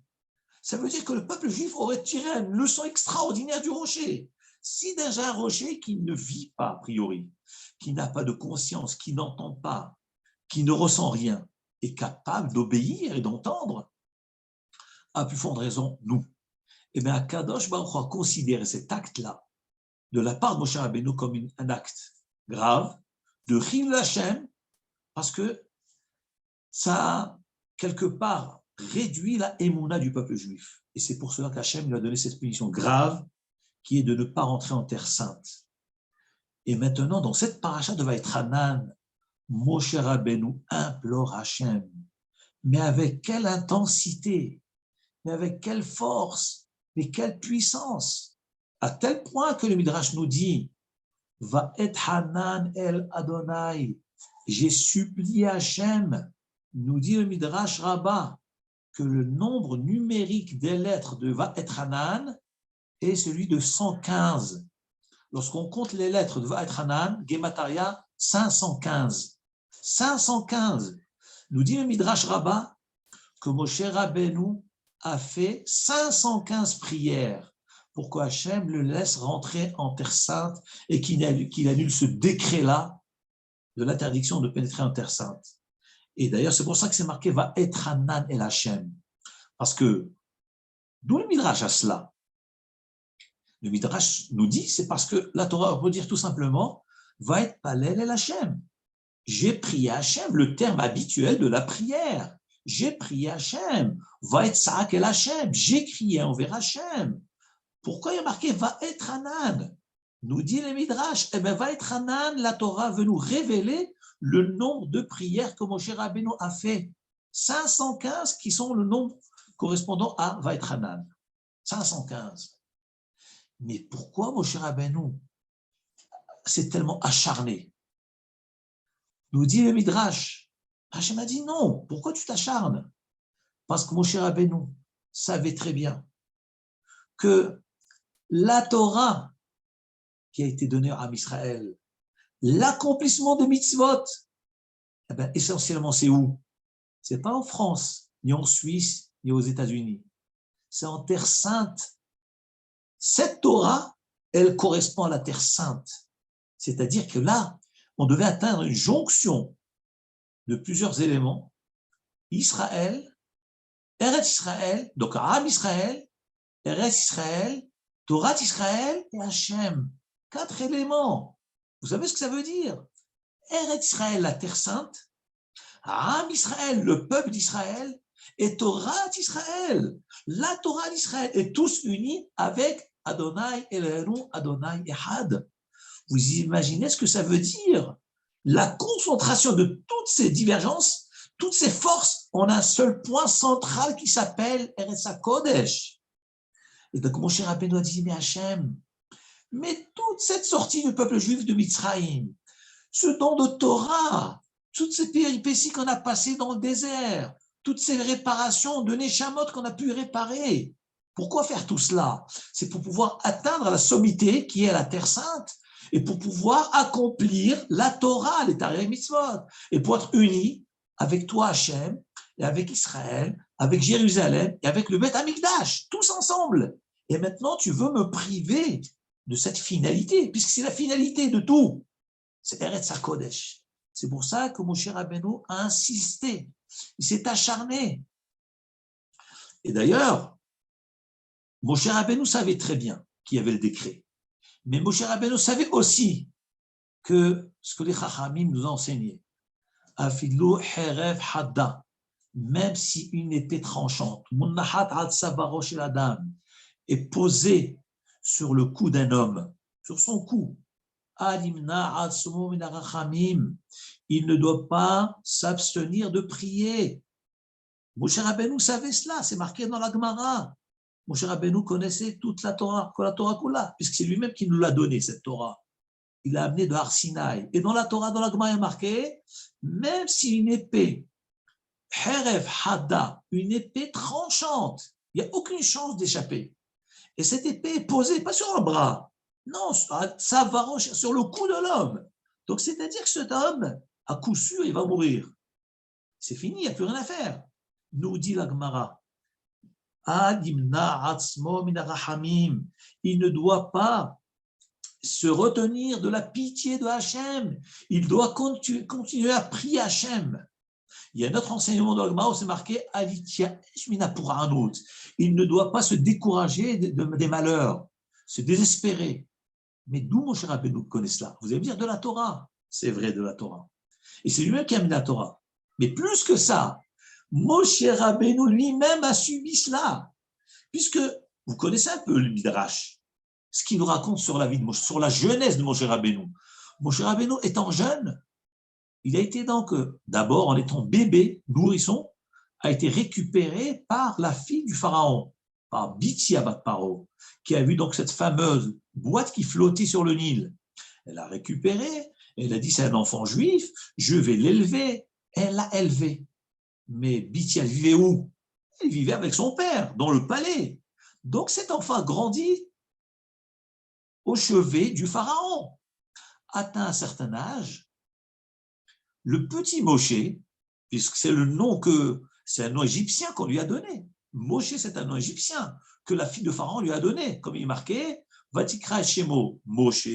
Ça veut dire que le peuple juif aurait tiré une leçon extraordinaire du rocher. Si déjà un rocher qui ne vit pas a priori, qui n'a pas de conscience, qui n'entend pas, qui ne ressent rien, est capable d'obéir et d'entendre, à plus forte raison, nous. Eh bien, Akadosh Baruch Hu a considéré cet acte-là, de la part de Moshe Rabbeinu, comme un acte grave, de Chilul Hashem, parce que ça a, quelque part, réduit la émouna du peuple juif. Et c'est pour cela qu'Hachem lui a donné cette punition grave, qui est de ne pas rentrer en terre sainte. Et maintenant, dans cette paracha de Vaïtranan, Moshe Rabbeinu implore Hachem. Mais avec quelle intensité, mais avec quelle force, mais quelle puissance, à tel point que le Midrash nous dit Va et Hanan el Adonai, j'ai supplié Hachem, nous dit le Midrash Rabbah, que le nombre numérique des lettres de Va et Hanan est celui de 115. Lorsqu'on compte les lettres de Va et Hanan, Gemataria 515. 515. Nous dit le Midrash Rabbah que Moshe Rabbeinu a fait 515 prières pour que Hachem le laisse rentrer en terre sainte et qu'il annule ce décret-là de l'interdiction de pénétrer en terre sainte. Et d'ailleurs, c'est pour ça que c'est marqué Va être Hanan el Hachem. Parce que, d'où le Midrash à cela? Le Midrash nous dit, c'est parce que la Torah peut dire tout simplement Va être Palel el Hachem. J'ai prié Hachem, le terme habituel de la prière. J'ai prié Hachem. Va être Saak el Hachem. J'ai crié envers Hachem. Pourquoi il y a marqué Va être Hanan? Nous dit le Midrash, eh bien, Va être Hanan, la Torah veut nous révéler le nombre de prières que Moshe Rabbeinu a fait. 515 qui sont le nombre correspondant à Va être Hanan. 515. Mais pourquoi Moshe Rabbeinu s'est tellement acharné? Nous dit le Midrash. Hachem a dit non. Pourquoi tu t'acharnes? Parce que Moshe Rabbeinu savait très bien que la Torah qui a été donnée à Israël, l'accomplissement de mitzvot, eh bien, essentiellement, c'est où? Ce n'est pas en France, ni en Suisse, ni aux États-Unis. C'est en Terre Sainte. Cette Torah, elle correspond à la Terre Sainte. C'est-à-dire que là, on devait atteindre une jonction de plusieurs éléments. Israël, Eretz Israël, donc Am Israël, Eretz Israël, Torah Israël et Hachem. 4 éléments. Vous savez ce que ça veut dire? Eretz Israël, la terre sainte, Am Israël, le peuple d'Israël, et Torah Israël, la Torah d'Israël, et tous unis avec Adonai Eloheinu, Adonai Echad. Vous imaginez ce que ça veut dire? La concentration de toutes ces divergences, toutes ces forces en un seul point central qui s'appelle Eretz HaKodesh. Et donc Moshe Rabbeinu a dit, mais Hachem, mais toute cette sortie du peuple juif de Mitzrayim, ce don de Torah, toutes ces péripéties qu'on a passées dans le désert, toutes ces réparations de Neshamot qu'on a pu réparer, pourquoi faire tout cela? C'est pour pouvoir atteindre la sommité qui est la Terre Sainte, et pour pouvoir accomplir la Torah, les Tarei Mitzvot, et pour être unis avec toi, Hachem, et avec Israël, avec Jérusalem, et avec le Beth Amikdash, tous ensemble. Et maintenant, tu veux me priver de cette finalité, puisque c'est la finalité de tout. C'est Eretz HaKodesh. C'est pour ça que Moshe Rabbeinu a insisté. Il s'est acharné. Et d'ailleurs, Moshe Rabbeinu savait très bien qu'il y avait le décret. Mais Moshe Rabbeinu savait aussi que ce que les Chachamim nous ont enseigné, Afidlu Herev Hadda, même si une épée tranchante, Munnahat Ad Savaro Shel Adam, est posée sur le cou d'un homme, sur son cou, Alimna Ad Sumo Min Harachamim, il ne doit pas s'abstenir de prier. Moshe Rabbeinu savait cela, c'est marqué dans la Gemara. Moshe Rabbeinu connaissait toute la Torah Kula, puisque c'est lui-même qui nous l'a donné, cette Torah. Il l'a amené de Har Sinaï. Et dans la Torah, dans la Gemara, il est marqué, même si une épée, Herev Hada, une épée tranchante, il n'y a aucune chance d'échapper. Et cette épée est posée, pas sur un bras, non, ça va sur le cou de l'homme. Donc, c'est-à-dire que cet homme, à coup sûr, il va mourir. C'est fini, il n'y a plus rien à faire. Nous dit la Gemara, il ne doit pas se retenir de la pitié de Hachem. Il doit continuer à prier Hachem. Il y a un autre enseignement de l'Agma où c'est marqué il ne doit pas se décourager des malheurs, se désespérer. Mais d'où Moshe Rabbeinu connaît cela? Vous allez me dire de la Torah. C'est vrai, de la Torah. Et c'est lui-même qui a mis la Torah. Mais plus que ça, Moshe Rabbeinu lui-même a subi cela. Puisque vous connaissez un peu le Midrash, ce qu'il nous raconte sur la vie de Moshe, sur la jeunesse de Moshe Rabbeinu. Moshe Rabbeinu étant jeune, il a été donc, d'abord en étant bébé, nourrisson, a été récupéré par la fille du pharaon, par Bitsia Bat Paro, qui a vu donc cette fameuse boîte qui flottait sur le Nil. Elle l'a récupéré, elle a dit c'est un enfant juif, je vais l'élever. Elle l'a élevé. Mais Bitsia vivait où? Elle vivait avec son père, dans le palais. Donc cet enfant grandit au chevet du pharaon. Atteint un certain âge, le petit Moshe, puisque c'est le nom c'est un nom égyptien qu'on lui a donné. Moshe, c'est un nom égyptien que la fille de Pharaon lui a donné, comme il est marqué, Vatikra Shemo Moshe,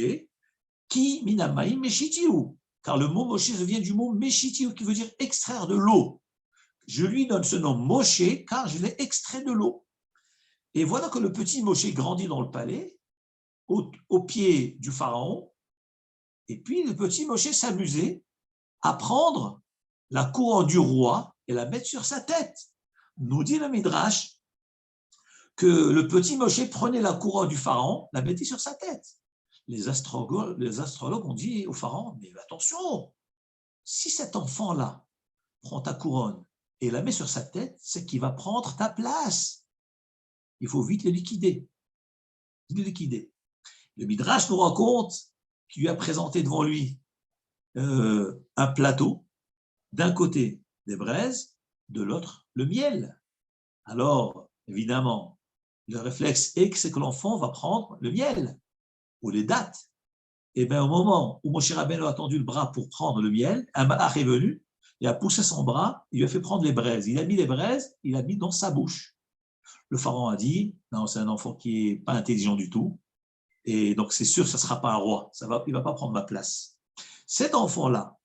qui minamaim meshitiu, car le mot Moshe vient du mot meshitiu, qui veut dire extraire de l'eau. Je lui donne ce nom Moshe, car je l'ai extrait de l'eau. Et voilà que le petit Moshe grandit dans le palais, au pied du Pharaon, et puis le petit Moshe s'amusait à prendre la couronne du roi et la mettre sur sa tête. Nous dit le Midrash que le petit Moshe prenait la couronne du pharaon, la mettait sur sa tête. Les astrologues ont dit au pharaon, mais attention, si cet enfant-là prend ta couronne et la met sur sa tête, c'est qu'il va prendre ta place. Il faut vite le liquider. Le Midrash nous raconte qu'il lui a présenté devant lui un plateau, d'un côté des braises, de l'autre le miel. Alors, évidemment, le réflexe c'est que l'enfant va prendre le miel ou les dattes. Et bien, au moment où Moshe Rabbeinu a tendu le bras pour prendre le miel, un malach est venu, il a poussé son bras, il lui a fait prendre les braises. Il a mis les braises, il a mis dans sa bouche. Le pharaon a dit, non, c'est un enfant qui n'est pas intelligent du tout, et donc c'est sûr que ça ne sera pas un roi, il ne va pas prendre ma place. Cet enfant-là,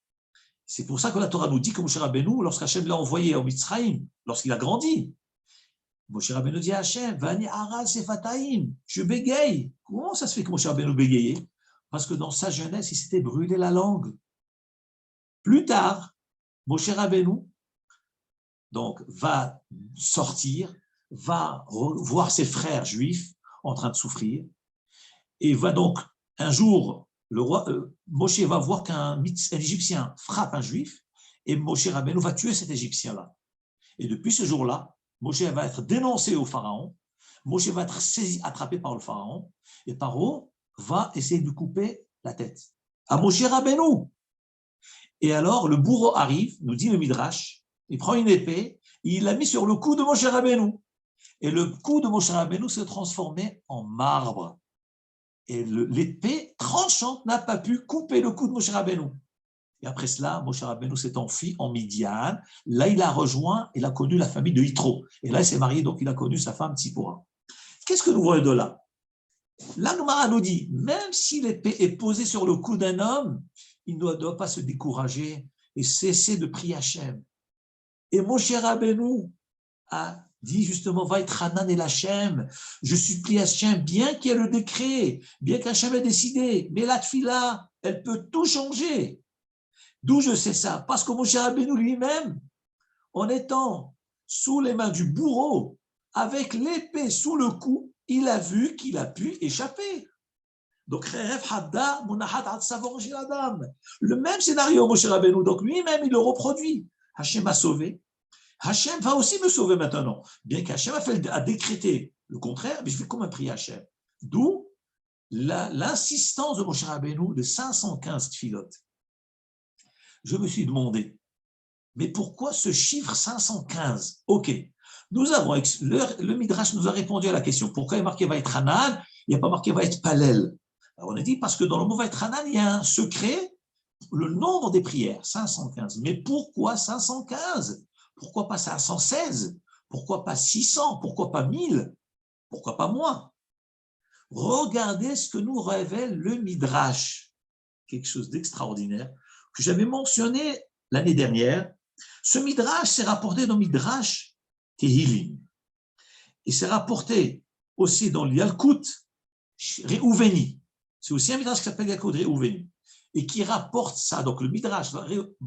c'est pour ça que la Torah nous dit que Moshe Rabbeinu, lorsqu'Hachem l'a envoyé au Mitzrayim, lorsqu'il a grandi, Moshe Rabbeinu dit à Hachem, Vani aral sefataim, je bégaye. Comment ça se fait que Moshe Rabbeinu bégayait? Parce que dans sa jeunesse, il s'était brûlé la langue. Plus tard, Moshe Rabbeinu donc, va sortir va voir ses frères juifs en train de souffrir, et va donc, un jour, Moshe va voir qu'un Égyptien frappe un juif, et Moshe Rabbeinu va tuer cet Égyptien-là. Et depuis ce jour-là, Moshe va être dénoncé au pharaon, Moshe va être saisi, attrapé par le pharaon, et Paro va essayer de lui couper la tête. À Moshe Rabbeinu. Et alors, le bourreau arrive, nous dit le Midrash, il prend une épée, il l'a mis sur le cou de Moshe Rabbeinu. Et le cou de Moshe Rabbeinu se transformait en marbre. Et l'épée tranchante n'a pas pu couper le cou de Moshe Rabbeinu. Et après cela, Moshe Rabbeinu s'est enfui en Midian. Là, il a rejoint, il a connu la famille de Yitro. Et là, il s'est marié, donc il a connu sa femme Tzipora. Qu'est-ce que nous voyons de là? Là, Gemara nous dit, même si l'épée est posée sur le cou d'un homme, il ne doit pas se décourager et cesser de prier Hachem. Et Moshe Rabbeinu a dit justement, va être Hanan et Hachem, je supplie Hachem, bien qu'il y ait le décret, bien qu'Hachem ait décidé, mais la tfila, elle peut tout changer. D'où je sais ça? Parce que Moshe Rabbeinu lui-même, en étant sous les mains du bourreau, avec l'épée sous le cou, il a vu qu'il a pu échapper. Donc, le même scénario, Moshe Rabbeinu, donc lui-même, il le reproduit. Hachem a sauvé. Hachem va aussi me sauver maintenant. Bien qu'Hachem a décrété le contraire, mais je vais quand même prier Hachem. D'où l'insistance de Moshe Rabbeinu de 515 tfilotes. Je me suis demandé, mais pourquoi ce chiffre 515? Ok, nous avons, le Midrash nous a répondu à la question. Pourquoi il est marqué va être Hanan, il n'y a pas marqué va être Palel? Alors on a dit parce que dans le mot va être Hanan, il y a un secret, le nombre des prières, 515. Mais pourquoi 515? Pourquoi pas 516? Pourquoi pas 600? Pourquoi pas 1000? Pourquoi pas moins? Regardez ce que nous révèle le Midrash, quelque chose d'extraordinaire, que j'avais mentionné l'année dernière. Ce Midrash s'est rapporté dans Midrash Tehillim. Il s'est rapporté aussi dans l'Yalkut Reuveni. C'est aussi un Midrash qui s'appelle Yalkut Reuveni et qui rapporte ça. Donc le Midrash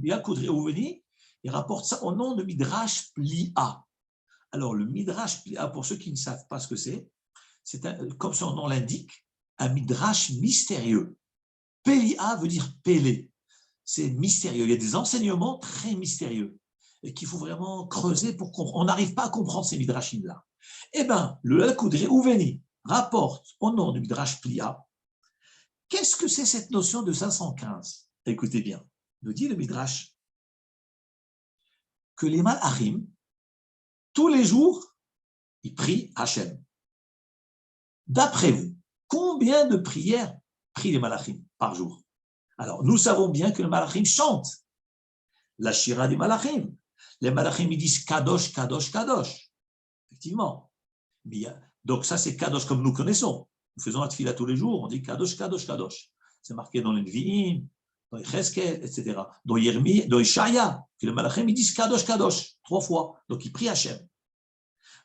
Yalkut Reuveni, il rapporte ça au nom de Midrash Plia. Alors le Midrash Plia, pour ceux qui ne savent pas ce que c'est comme son nom l'indique, un Midrash mystérieux. Plia veut dire pélé. C'est mystérieux. Il y a des enseignements très mystérieux et qu'il faut vraiment creuser pour comprendre. On n'arrive pas à comprendre ces midrashim-là. Eh bien, le Yalkut Reuveni rapporte au nom du Midrash Plia. Qu'est-ce que c'est cette notion de 515? Écoutez bien, nous dit le Midrash que les Malachim, tous les jours, ils prient Hachem. D'après vous, combien de prières prient les Malachim par jour? Alors, nous savons bien que les Malachim chantent la Shira des Malachim. Les Malachim, ils disent Kadosh, Kadosh, Kadosh. Effectivement. Donc, ça, c'est Kadosh comme nous connaissons. Nous faisons la tefila tous les jours, on dit Kadosh, Kadosh, Kadosh. C'est marqué dans les Nevi'im, dans les Cheskel, etc. Dans Yermi, dans Ishaya, que les Malachim, ils disent Kadosh, Kadosh, 3 fois. Donc, ils prient Hachem.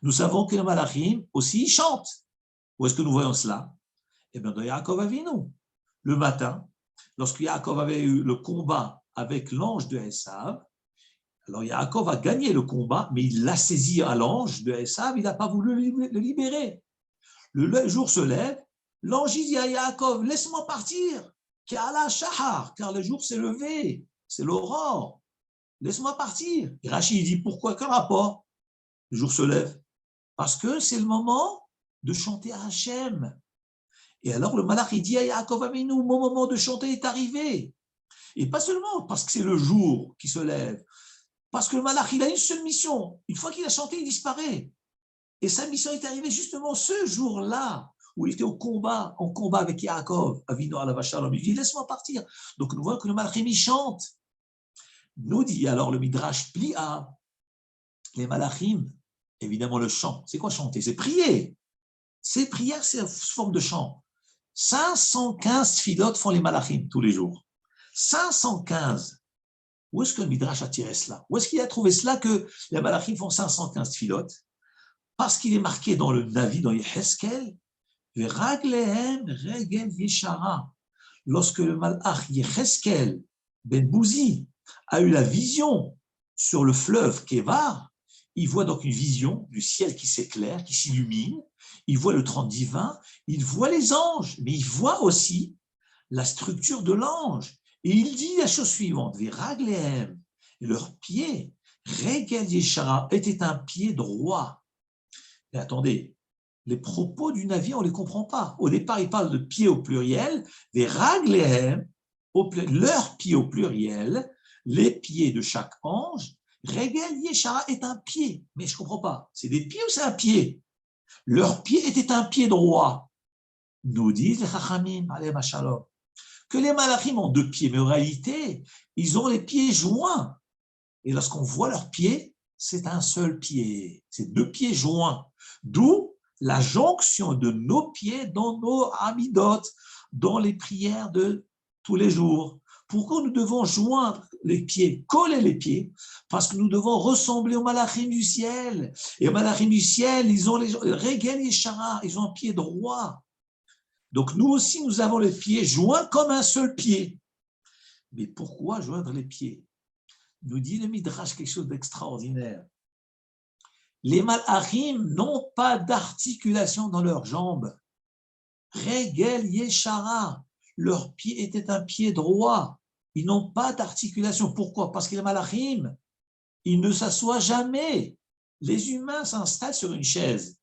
Nous savons que les Malachim aussi, ils chantent. Où est-ce que nous voyons cela? Eh bien, dans Yaakov Avinu. Le matin, lorsque Yaakov avait eu le combat avec l'ange de Esav, alors Yaakov a gagné le combat, mais il l'a saisi à l'ange de Esav, il n'a pas voulu le libérer. Le jour se lève, l'ange dit à Yaakov, laisse-moi partir, car le jour s'est levé, c'est l'aurore, laisse-moi partir. Et Rachid dit, pourquoi, quel rapport? Le jour se lève, parce que c'est le moment de chanter à Hachem. Et alors le malach, il dit à Yaakov Avinu, mon moment de chanter est arrivé. Et pas seulement parce que c'est le jour qui se lève, parce que le malach, il a une seule mission. Une fois qu'il a chanté, il disparaît. Et sa mission est arrivée justement ce jour-là, où il était en combat avec Yaakov, Avinu alav shalom. Il dit, laisse-moi partir. Donc nous voyons que le malachim, il chante. Nous dit alors le Midrash Plia, les malachim, évidemment le chant. C'est quoi chanter? C'est prier. C'est prière, c'est une forme de chant. 515 filotes font les malachim tous les jours. 515. Où est-ce que le Midrash a tiré cela? Où est-ce qu'il a trouvé cela que les malachim font 515 filotes? Parce qu'il est marqué dans le Navi, dans Yecheskel, Veraglehem regel yeshara. Lorsque le malach Yecheskel ben Bouzi a eu la vision sur le fleuve Kévar, il voit donc une vision du ciel qui s'éclaire, qui s'illumine, il voit le 30 divin, il voit les anges, mais il voit aussi la structure de l'ange. Et il dit la chose suivante, Viraglehem, et leurs pieds, Regel Yeshara, était un pied droit. Et attendez, les propos du navire, on ne les comprend pas. Au départ, il parle de pieds au pluriel, Viraglehem, leurs pieds au pluriel, les pieds de chaque ange, Regel Yeshara est un pied. Mais je ne comprends pas, c'est des pieds ou c'est un pied? Leur pied était un pied droit. Nous disent les Chachamim, alayhim shalom, que les malachim ont deux pieds, mais en réalité, ils ont les pieds joints. Et lorsqu'on voit leurs pieds, c'est un seul pied. C'est deux pieds joints. D'où la jonction de nos pieds dans nos amidot, dans les prières de tous les jours. Pourquoi nous devons joindre les pieds, coller les pieds? Parce que nous devons ressembler aux malachim du ciel. Et aux malachim du ciel, ils ont les Regel et Shara, ils ont un pied droit. Donc nous aussi, nous avons les pieds joints comme un seul pied. Mais pourquoi joindre les pieds? Nous dit le Midrash quelque chose d'extraordinaire. Les malachim n'ont pas d'articulation dans leurs jambes. Regel Yeshara, leur pied était un pied droit. Ils n'ont pas d'articulation. Pourquoi? Parce que les malachim, ils ne s'assoient jamais. Les humains s'installent sur une chaise.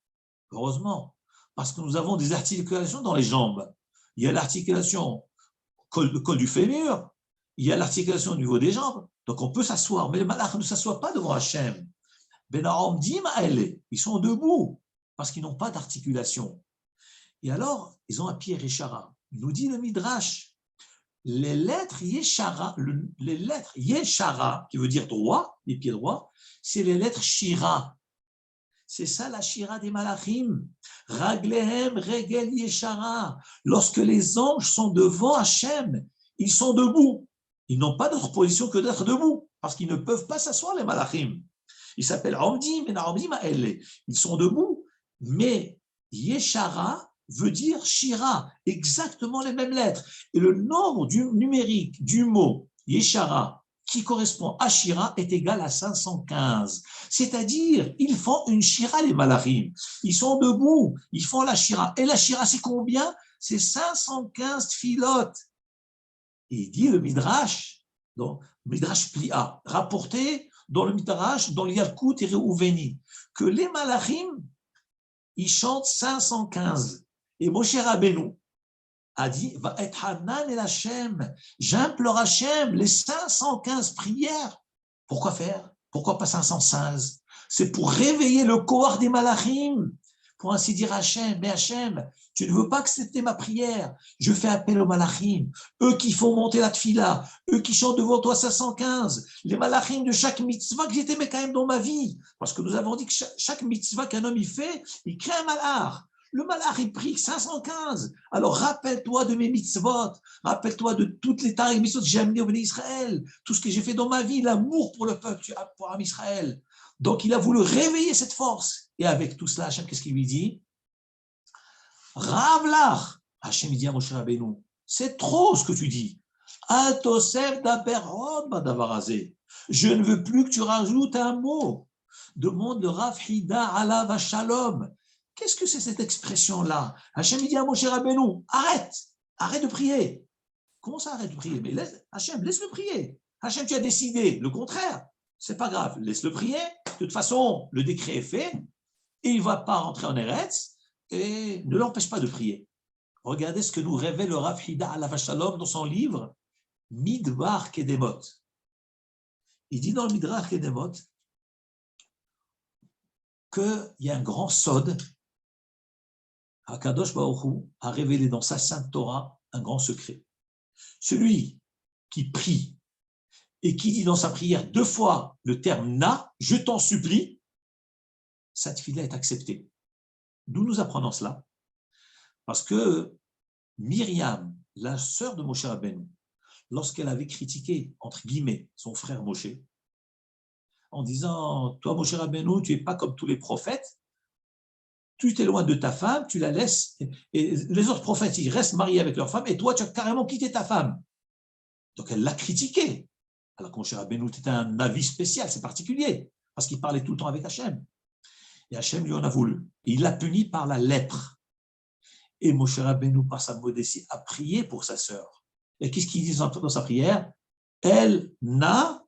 Heureusement, parce que nous avons des articulations dans les jambes. Il y a l'articulation le col du fémur, il y a l'articulation au niveau des jambes. Donc on peut s'asseoir, mais les malachim ne s'assoient pas devant Hachem. Ils sont debout parce qu'ils n'ont pas d'articulation. Et alors, ils ont un pied Yeshara. Nous dit le Midrash, les lettres Yeshara, qui veut dire droit, les pieds droits, c'est les lettres Shira. C'est ça la Shira des Malachim. Raglehem, Regel Yeshara. Lorsque les anges sont devant Hachem, ils sont debout. Ils n'ont pas d'autre position que d'être debout, parce qu'ils ne peuvent pas s'asseoir, les Malachim. Ils s'appellent Amdim, et Amdim Ma'ele. Ils sont debout, mais Yeshara veut dire Shira, exactement les mêmes lettres. Et le nombre numérique du mot Yeshara, qui correspond à Shira, est égal à 515. C'est-à-dire, ils font une Shira, les Malachim. Ils sont debout, ils font la Shira. Et la Shira, c'est combien? C'est 515 tfilotes. Et il dit le Midrash, donc Midrash Plia, rapporté dans le Midrash, dans le Yalkut et Reuveni, que les Malachim, ils chantent 515. Et Moshe Rabbeinu a dit, va être Hanan el Hashem, j'implore Hashem, les 515 prières. Pourquoi faire? Pourquoi pas 516? C'est pour réveiller le corps des Malachim, pour ainsi dire Hashem, mais Hashem, tu ne veux pas accepter ma prière, je fais appel aux Malachim, eux qui font monter la tfila, eux qui chantent devant toi 515, les Malachim de chaque mitzvah que j'ai aimé quand même dans ma vie, parce que nous avons dit que chaque mitzvah qu'un homme y fait, il crée un malach. Le malach, il prie 515. Alors, rappelle-toi de mes mitzvot, rappelle-toi de toutes les tarifs mitzvot que j'ai amenés au béni Israël, tout ce que j'ai fait dans ma vie, l'amour pour le peuple, pour Am Israël. Donc, il a voulu réveiller cette force. Et avec tout cela, Hachem, qu'est-ce qu'il lui dit? Ravlach, Hachem dit à Moshe Rabbeinu, c'est trop ce que tu dis. Atosef d'aperod badavarazé. Je ne veux plus que tu rajoutes un mot. Demande le Rav Hida alav shalom. Qu'est-ce que c'est cette expression-là? Hachem dit à Moshe Rabbeinu, arrête de prier. Comment ça, arrête de prier? Mais Hachem, laisse-le prier. Hachem, tu as décidé le contraire. C'est pas grave, laisse-le prier. De toute façon, le décret est fait et il ne va pas rentrer en Eretz et ne l'empêche pas de prier. Regardez ce que nous révèle le Rav Hida alav shalom dans son livre Midbar Kedemot. Il dit dans le Midbar Kedemot qu'il y a un grand sod. Akadosh Baruch Hu a révélé dans sa sainte Torah un grand secret. Celui qui prie et qui dit dans sa prière 2 fois le terme na, je t'en supplie, sa tefila est acceptée. D'où nous apprenons cela? Parce que Myriam, la sœur de Moshe Rabbeinu, lorsqu'elle avait critiqué, entre guillemets, son frère Moshe, en disant, toi Moshe Rabbeinu, tu n'es pas comme tous les prophètes, tu t'éloignes de ta femme, tu la laisses, et les autres prophètes, ils restent mariés avec leur femme, et toi, tu as carrément quitté ta femme. Donc, elle l'a critiqué. Alors que Moshe Rabbeinu était un avis spécial, c'est particulier. parce qu'il parlait tout le temps avec Hachem. Et Hachem lui en a voulu. Et il l'a puni par la lèpre. Et Moshe Rabbeinu, par sa modestie, a prié pour sa sœur. Et qu'est-ce qu'il dit dans sa prière? Elle na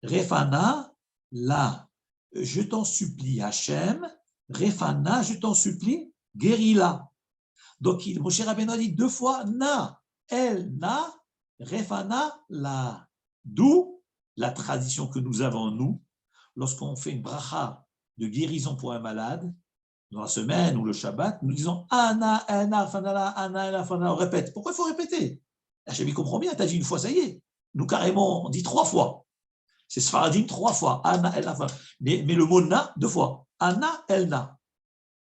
refana la. Je t'en supplie, Hachem, refana, je t'en supplie, guéris-la. Donc, Moshe Rabbeinu a dit 2 fois na. Elle na refana la. D'où la tradition que nous avons, nous, lorsqu'on fait une bracha de guérison pour un malade, dans la semaine ou le Shabbat, nous disons Ana, Ana, Fanala, Ana, Fanala. On répète. Pourquoi il faut répéter? Hachem comprend bien, tu as dit une fois, ça y est. Nous, carrément, on dit 3 fois. C'est Sfaradim 3 fois. Ana, Elna, Fanala. Mais le mot na, 2 fois. Ana, Elna.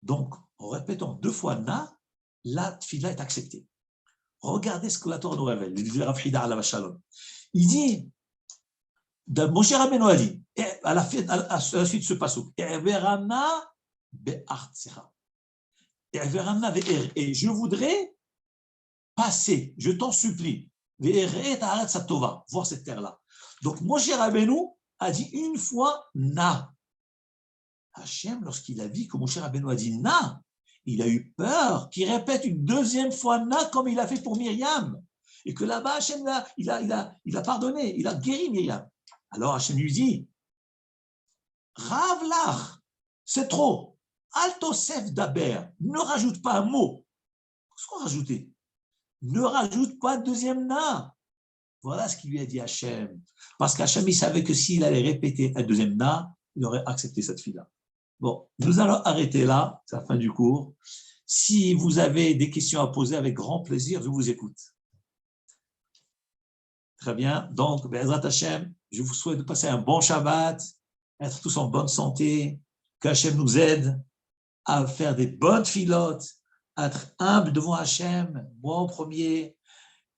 Donc, en répétant 2 fois na, la tfila est acceptée. Regardez ce que la Torah nous révèle. Il dit Rav Hida alav shalom. Il dit, Moshe Rabbeinu a dit, à la suite de ce passouk, et je voudrais passer, je t'en supplie, voir cette terre-là. Donc, Moshe Rabbeinu a dit une fois na. Hachem, lorsqu'il a vu que Moshe Rabbeinu a dit na, il a eu peur qu'il répète une 2e fois na comme il a fait pour Myriam. Et que là-bas, Hachem, il a pardonné, il a guéri Myriam. Alors Hachem lui dit, Rav lach, c'est trop. Altosef daber, ne rajoute pas un mot. Qu'est-ce qu'on rajoutait? Ne rajoute pas un 2e na. Voilà ce qu'il lui a dit Hachem. Parce qu'Hachem, il savait que s'il allait répéter un 2e na, il aurait accepté cette fille-là. Bon, nous allons arrêter là, c'est la fin du cours. Si vous avez des questions à poser, avec grand plaisir, je vous écoute. Très bien. Donc, Be'ezrat Hachem, je vous souhaite de passer un bon Shabbat, être tous en bonne santé, que Hachem nous aide à faire des bonnes filotes, à être humble devant Hachem, moi en premier,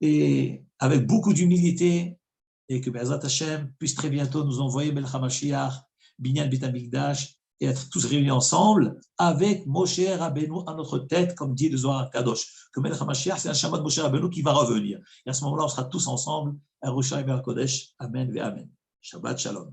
et avec beaucoup d'humilité, et que Be'ezrat Hachem puisse très bientôt nous envoyer Melech HaMashiach, Binyan Beit HaMikdash, et être tous réunis ensemble avec Moshe Rabbeinu à notre tête, comme dit le Zohar Kadosh. Que Melech HaMashiach, c'est un Shabbat de Moshe Rabbeinu qui va revenir. Et à ce moment-là, on sera tous ensemble. Amen ve Amen. Shabbat Shalom.